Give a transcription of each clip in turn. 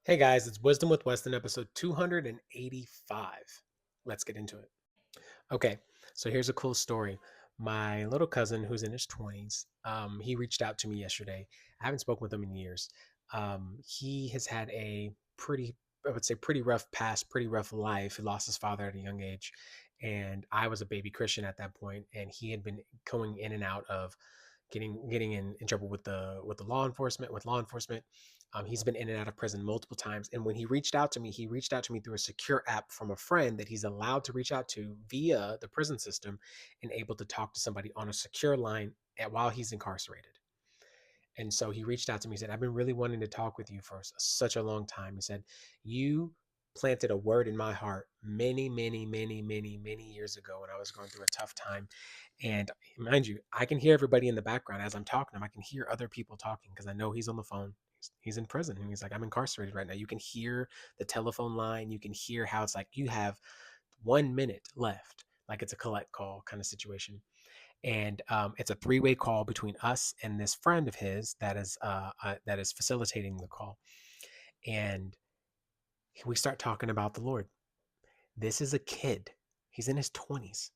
Hey guys, it's Wisdom with Weston, episode 285. Let's get into it. Okay, so here's a cool story. My little cousin, who's in his 20s, he reached out to me yesterday. I haven't spoken with him in years. He has had a pretty, I would say, pretty rough past, pretty rough life. He lost his father at a young age, and I was a baby Christian at that point, and he had been going in and out of getting in trouble with the law enforcement. He's been in and out of prison multiple times. And when he reached out to me through a secure app from a friend that he's allowed to reach out to via the prison system and able to talk to somebody on a secure line while he's incarcerated. And so he reached out to me. He said, I've been really wanting to talk with you for such a long time. He said, you planted a word in my heart many, many, many, many, many years ago when I was going through a tough time. And mind you, I can hear everybody in the background as I'm talking to him. I can hear other people talking because I know he's on the phone. He's in prison. And he's like, I'm incarcerated right now. You can hear the telephone line. You can hear how it's like you have 1 minute left, like it's a collect call kind of situation. And it's a three-way call between us and this friend of his that is facilitating the call. And we start talking about the Lord. This is a kid. He's in his 20s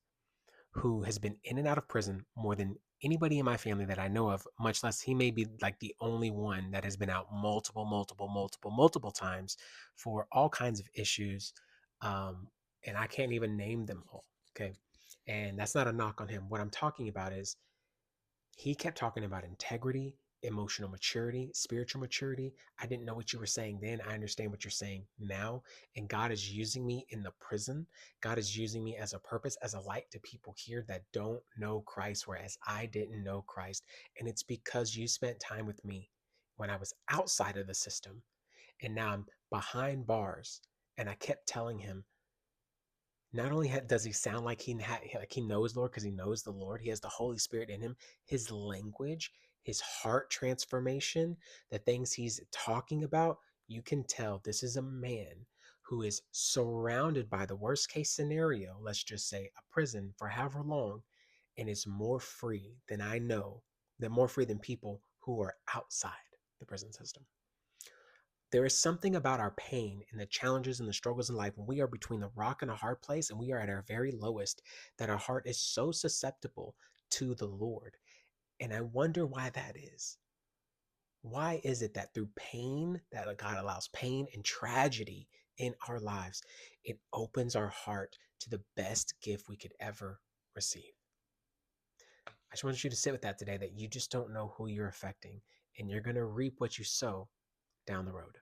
who has been in and out of prison more than anybody in my family that I know of, much less he may be like the only one that has been out multiple times for all kinds of issues. Um, and I can't even name them all. Okay. And that's not a knock on him. What I'm talking about is he kept talking about integrity, emotional maturity, spiritual maturity. I didn't know what you were saying then. I understand what you're saying now. And God is using me in the prison. God is using me as a purpose, as a light to people here that don't know Christ, whereas I didn't know Christ. And it's because you spent time with me when I was outside of the system. And now I'm behind bars. And I kept telling him, not only does he sound like he knows Lord because he knows the Lord, he has the Holy Spirit in him. His language, his heart transformation, the things he's talking about, you can tell this is a man who is surrounded by the worst case scenario, let's just say a prison for however long, and is more free than I know, than more free than people who are outside the prison system. There is something about our pain and the challenges and the struggles in life when we are between the rock and a hard place and we are at our very lowest that our heart is so susceptible to the Lord. And I wonder why that is. Why is it that through pain, that God allows pain and tragedy in our lives, it opens our heart to the best gift we could ever receive? I just want you to sit with that today, that you just don't know who you're affecting and you're going to reap what you sow down the road.